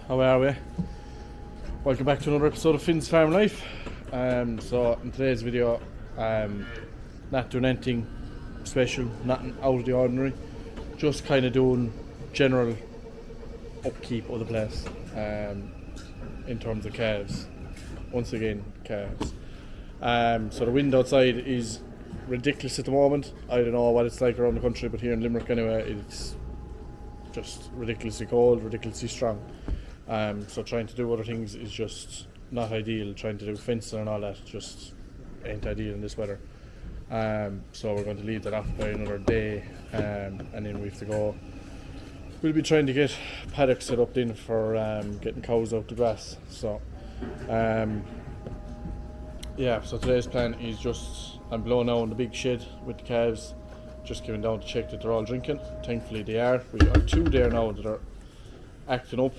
How are we? Welcome back to another episode of Finn's Farm Life. So in today's video, not doing anything special, nothing out of the ordinary, just kind of doing general upkeep of the place in terms of calves. Once again, calves. So the wind outside is ridiculous at the moment. I don't know what it's like around the country, but here in Limerick anyway, it's just ridiculously cold, ridiculously strong. So trying to do other things is just not ideal. Trying to do fencing and all that just ain't ideal in this weather. So we're going to leave that off by another day, and then we have to go. We'll be trying to get paddocks set up then for getting cows out the grass. So so today's plan is just I'm blowing out in the big shed with the calves, just going down to check that they're all drinking. Thankfully they are. We have two there now that are acting up,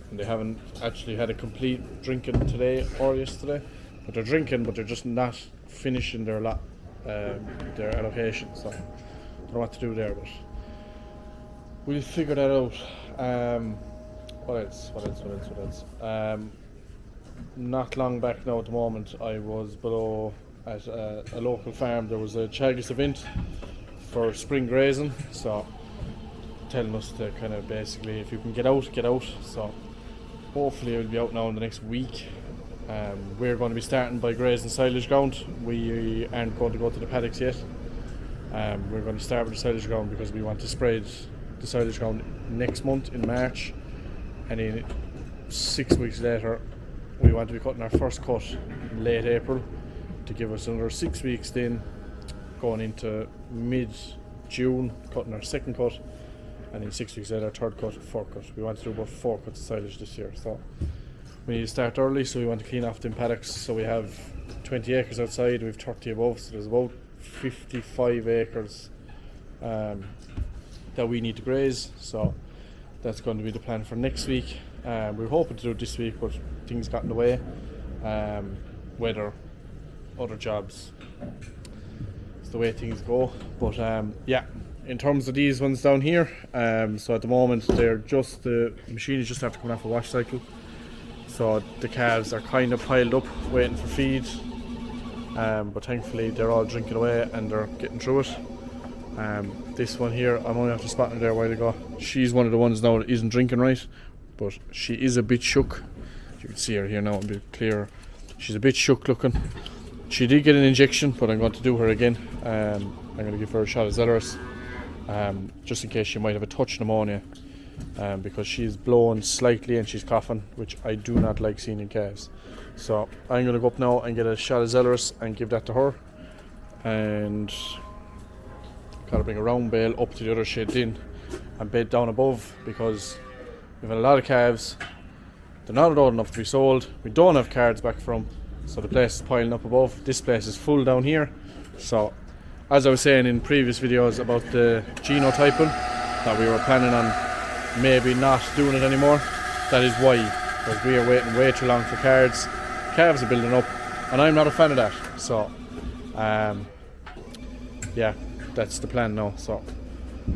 and they haven't actually had a complete drinking today or yesterday, but they're drinking, but they're just not finishing their their allocation. So I don't know what to do there, but we'll figure that out. What else? Not long back now at the moment, I was below at a local farm. There was a Chagas event for spring grazing, so telling us to kind of basically, if you can get out. So hopefully it will be out now in the next week. We're going to be starting by grazing silage ground. We aren't going to go to the paddocks yet. We're going to start with the silage ground because we want to spread the silage ground next month in March, and then 6 weeks later we want to be cutting our first cut in late April to give us another 6 weeks, then going into mid-June cutting our second cut, and then 6 weeks later third cut, fourth cut. We want to do about 4 cuts of silage this year, so we need to start early. So we want to clean off them paddocks. So we have 20 acres outside, we have 30 above, so there's about 55 acres that we need to graze. So that's going to be the plan for next week. We're hoping to do it this week, but things got in the way. Weather, other jobs, it's the way things go. But in terms of these ones down here, so at the moment they're just, the machine is just after coming off a wash cycle, so the calves are kind of piled up waiting for feed, but thankfully they're all drinking away and they're getting through it. This one here, I'm only after spotting her there a while ago. She's one of the ones now that isn't drinking right, but she is a bit shook. You can see her here now a bit clearer. She's a bit shook looking. She did get an injection, but I'm going to do her again. I'm going to give her a shot of Zellerus, just in case she might have a touch pneumonia, because she's blowing slightly and she's coughing, which I do not like seeing in calves. So I'm going to go up now and get a shot of Zellerus and give that to her, and gotta bring a round bale up to the other shed in and bed down above, because we've had a lot of calves. They're not old enough to be sold. We don't have cards back from, so the place is piling up above. This place is full down here. So as I was saying in previous videos about the genotyping, that we were planning on maybe not doing it anymore, that is why, because we are waiting way too long for cards. Calves are building up and I'm not a fan of that. So that's the plan now. So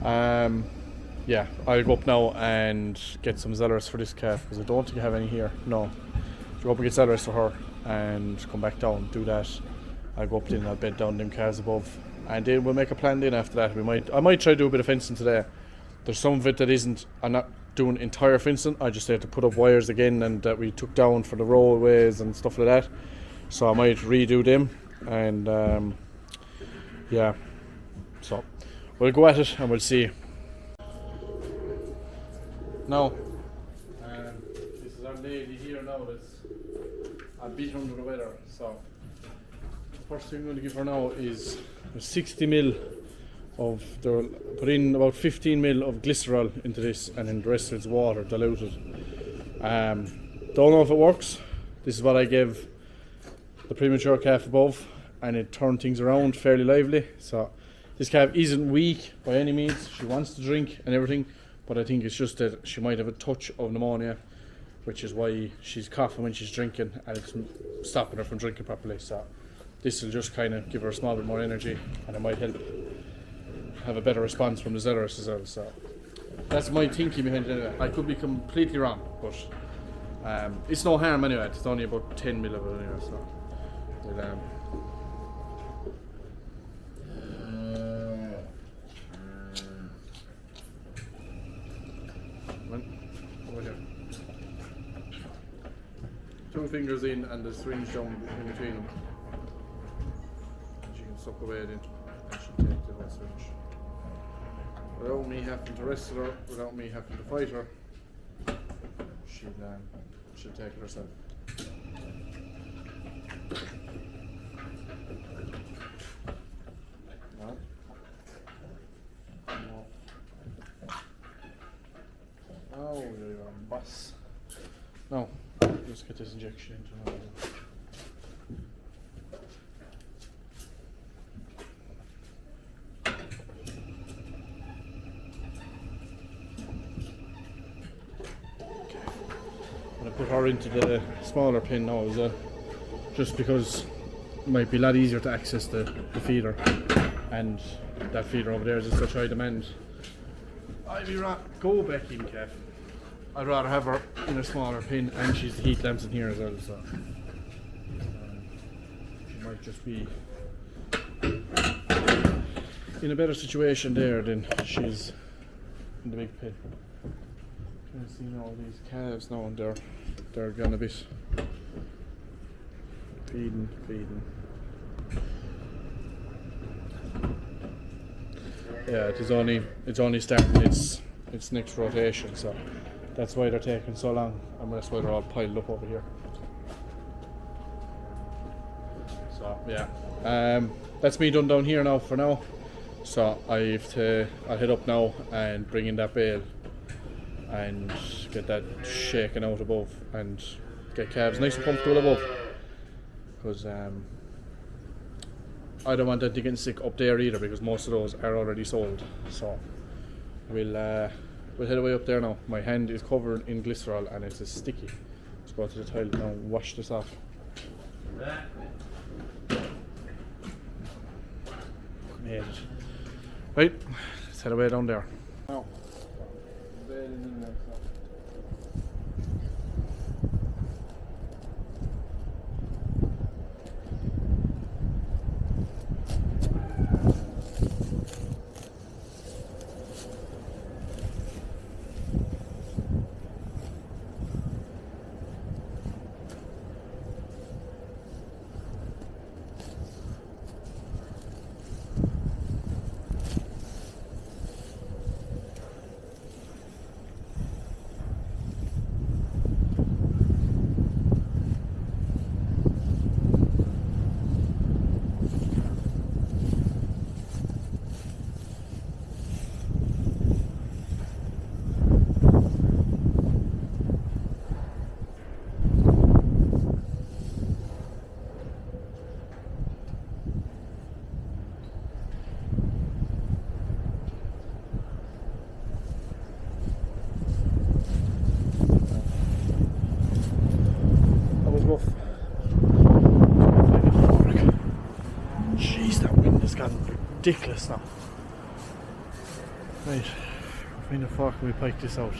I'll go up now and get some Zellerus for this calf, because I don't think I have any here. No, I'll go up and get Zellerus for her and come back down, do that. I'll go up then and I'll bed down them calves above, and then we'll make a plan then after that. I might try to do a bit of fencing today. There's some of it that isn't, I'm not doing entire fencing, I just have to put up wires again and that we took down for the roadways and stuff like that, so I might redo them, and so we'll go at it and we'll see. Now, this is our lady here now that's a bit under the weather, so the first thing I'm going to give her now is 60 ml of, put in about 15 ml of glycerol into this, and then the rest of it's water diluted. Don't know if it works. This is what I gave the premature calf above, and it turned things around fairly lively. So this calf isn't weak by any means. She wants to drink and everything, but I think it's just that she might have a touch of pneumonia, which is why she's coughing when she's drinking, and it's stopping her from drinking properly. So this will just kind of give her a small bit more energy, and it might help have a better response from the Zellerus as well. So that's my thinking behind it. I could be completely wrong, but It's no harm anyway. It's only about 10 mil of it anyway. So we'll, over here. 2 fingers in and the syringe down in between them. And she can suck away it in and she'll take the whole syringe. Without me having to wrestle her, without me having to fight her, she'll take it herself. No. No. Oh, you're a boss. No, let's get this injection into now. I'm going to put her into the smaller pin now as well, just because it might be a lot easier to access the feeder, and that feeder over there is in such high demand. Go back in, Kev. I'd rather have her in a smaller pin, and she's the heat lamps in here as well, so she might just be in a better situation there than she's in the big pin. Can you see all these calves now, and they're gonna be feeding. Yeah, it's only starting its next rotation, so that's why they're taking so long, and that's why they're all piled up over here. So yeah, that's me done down here now for now. So I'll head up now and bring in that bale and get that shaken out above and get calves nice and comfortable above, because I don't want them to get sick up there either, because most of those are already sold. So we'll head away up there now. My hand is covered in glycerol and it's sticky. Let's go to the toilet now and wash this off. Right, let's head away down there. Now, jeez, that wind has gotten ridiculous now. Right, find a fork and we pike this out.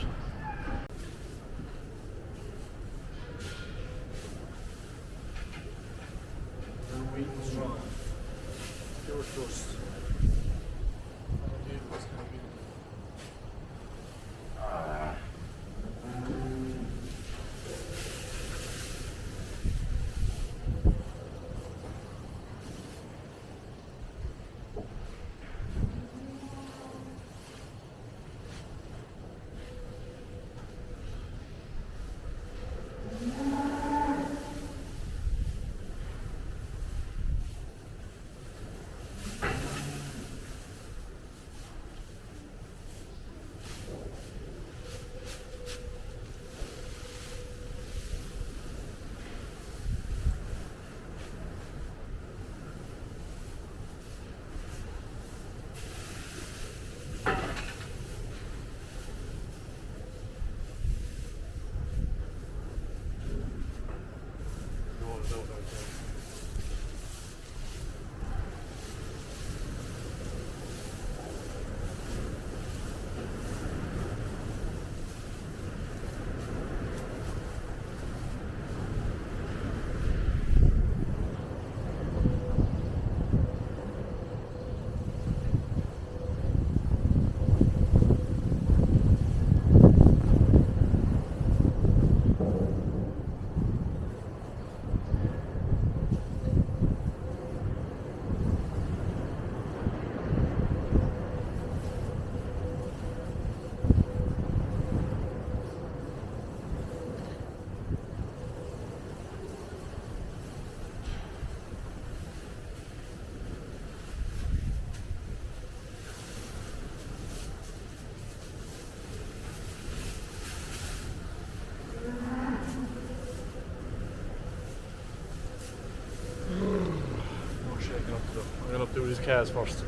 his calves first.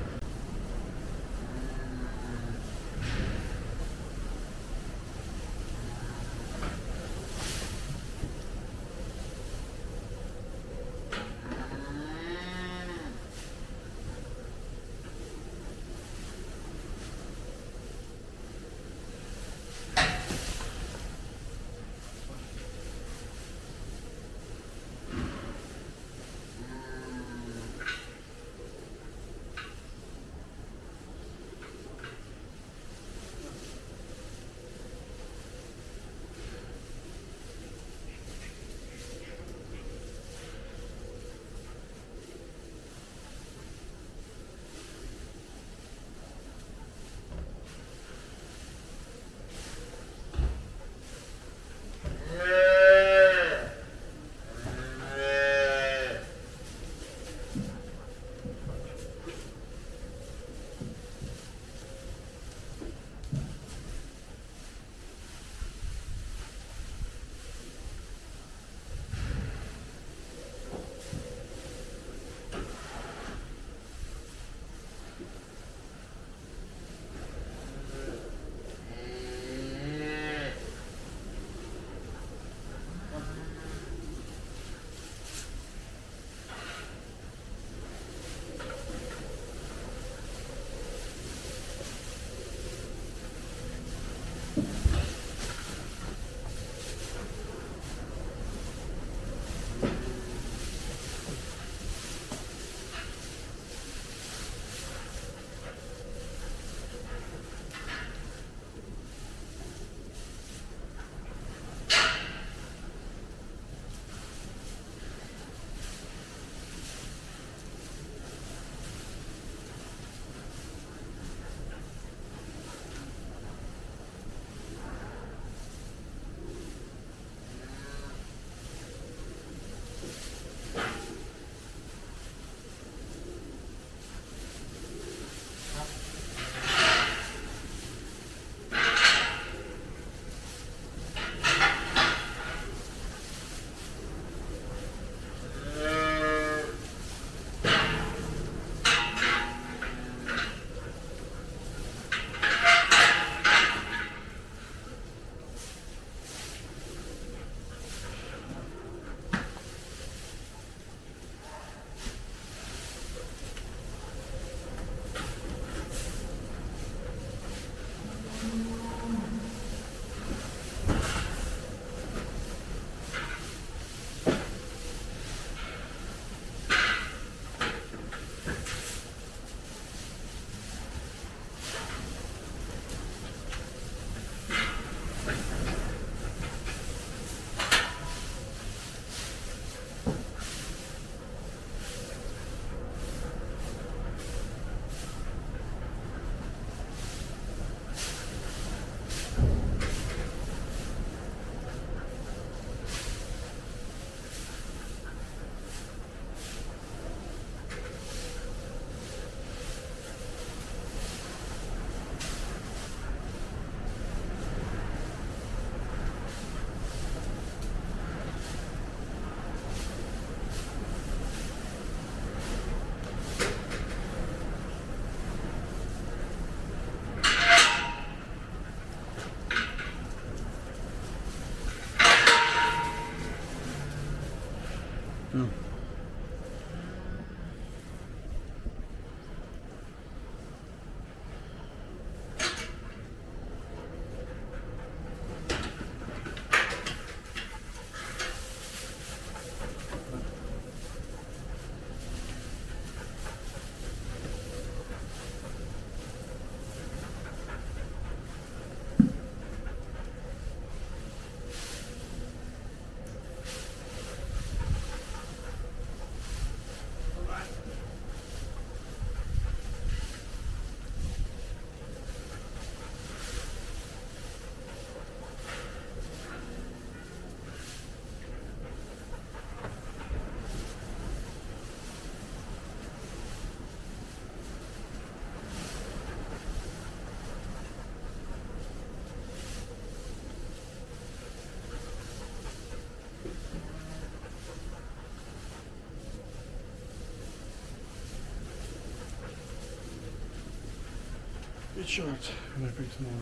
bit short when I bring some more.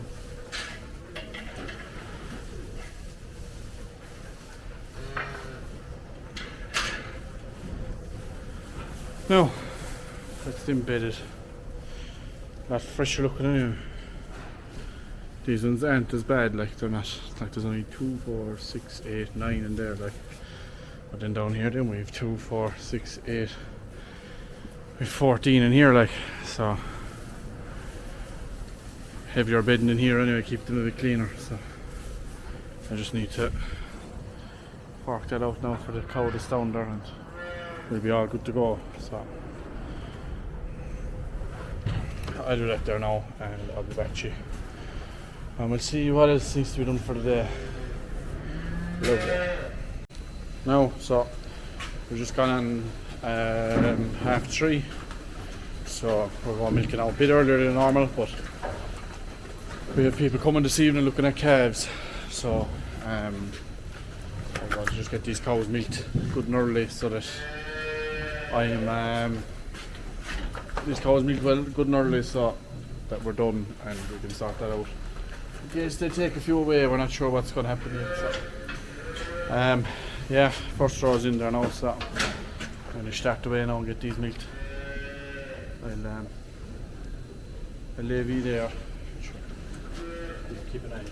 Now, that's embedded. A lot fresher looking anyway. These ones aren't as bad, like they're not, like there's only 2, 4, 6, 8, 9 in there, like. But then down here then we have 2, 4, 6, 8. We have 14 in here, like, so. Heavier bedding in here anyway, keep them a bit cleaner, so. I just need to work that out now for the cow that's down there and we'll be all good to go, so. I'll do that there now and I'll be back to you. And we'll see what else needs to be done for the day. Lovely. Now, so we've just gone on 3:30, so we're going milking out a bit earlier than normal, but we have people coming this evening looking at calves, so I'm going to just get these cows milked good and early so that these cows milked well good and early so that we're done and we can sort that out. In case they take a few away, we're not sure what's going to happen yet, so yeah, first row's in there now, so I'm going to start away now and get these milked. I'll leave you there. Keep an eye.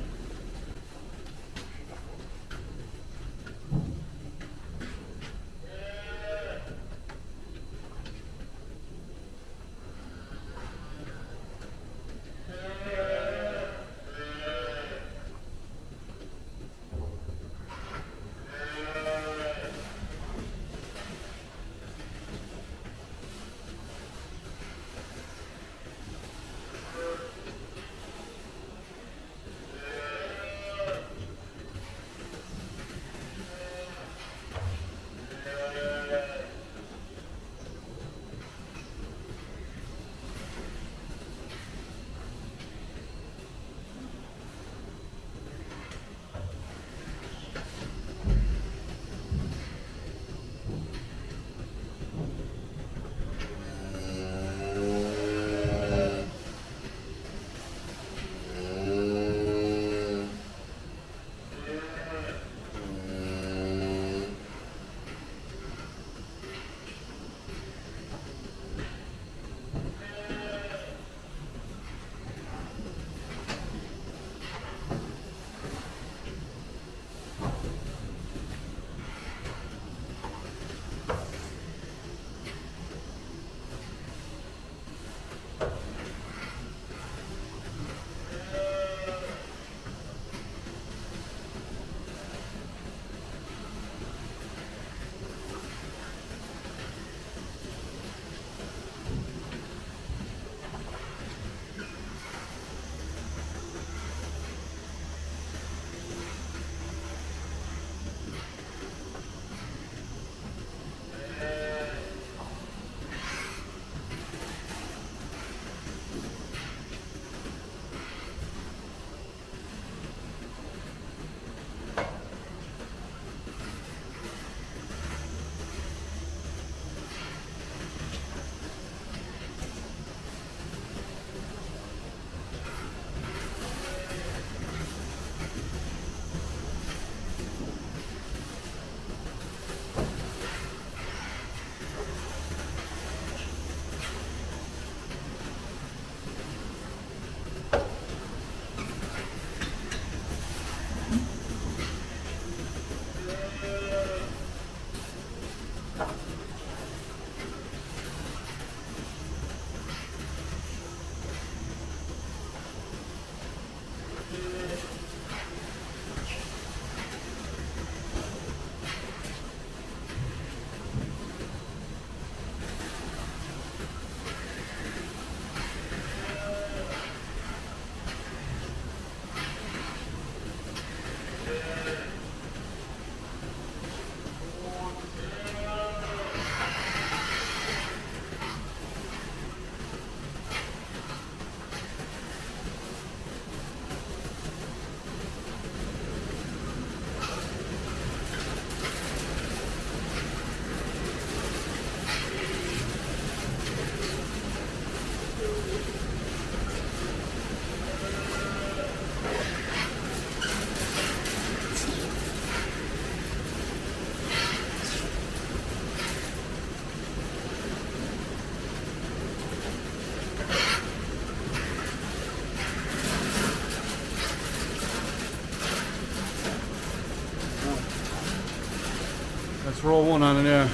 Let's roll one on in there.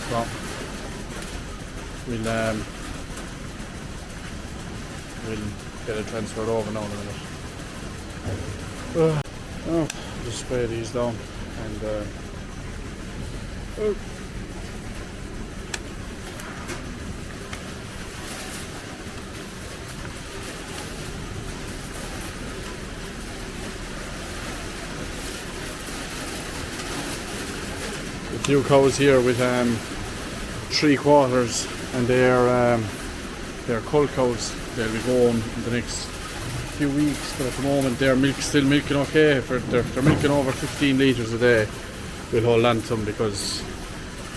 So we'll get it transferred over now in a minute. Oh, just spray these down and a few cows here with 3 quarters, and they're cull cows. They'll be going in the next few weeks, but at the moment they're still milking okay. If they're milking over 15 litres a day, we'll hold on to them because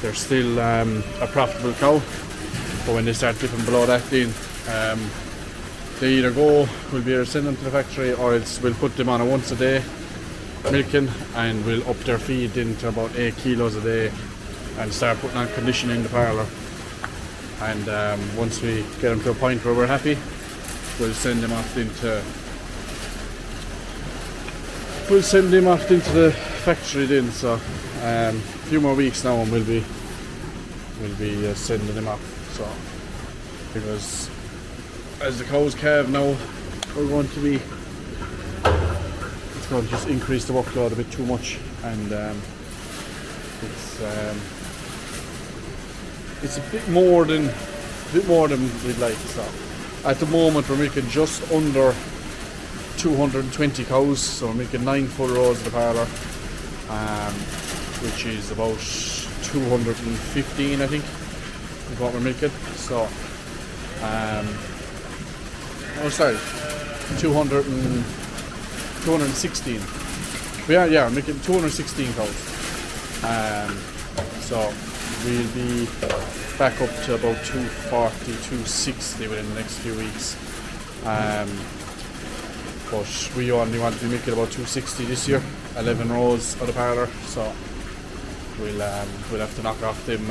they're still a profitable cow. But when they start dipping below that, then they either we'll be able to send them to the factory, or else we'll put them on a once a day milking, and we'll up their feed into about 8 kilos a day and start putting on conditioning in the parlour. And once we get them to a point where we're happy, we'll send them off into the factory then. So a few more weeks now and we'll be sending them off. So because as the cows calve now, we're going to be, it's going to just increase the workload a bit too much, and it's a bit more than we'd like. So at the moment we're making just under 220 cows, so we're making 9 full rows of the parlour, which is about 215 I think is what we're making. So 216. We're making 216 cows. So we'll be back up to about 240, 260 within the next few weeks. But we only want to be making about 260 this year, 11 rows of the parlour. So we'll have to knock off them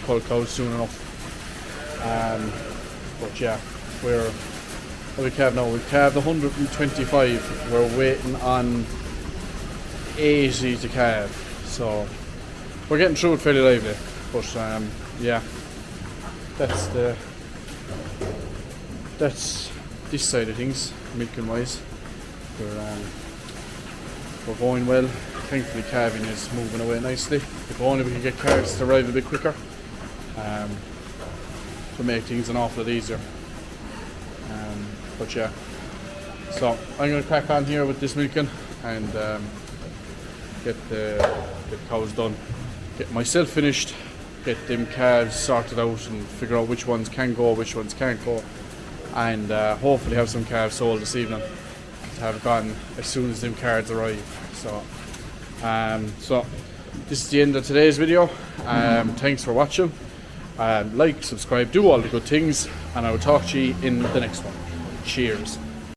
cull cows soon enough. But yeah, we calved now. We calved 125. We're waiting on 80 to calve. So we're getting through it fairly lively. But yeah, that's this side of things, milking wise. We're going well. Thankfully calving is moving away nicely. If only we could get calves to arrive a bit quicker, to make things an awful lot easier. But yeah, so I'm going to crack on here with this milking and get the cows done, get myself finished, get them calves sorted out and figure out which ones can go, which ones can't go, and hopefully have some calves sold this evening to have gone as soon as them cards arrive. So this is the end of today's video. Thanks for watching. Like, subscribe, do all the good things, and I will talk to you in the next one. Cheers.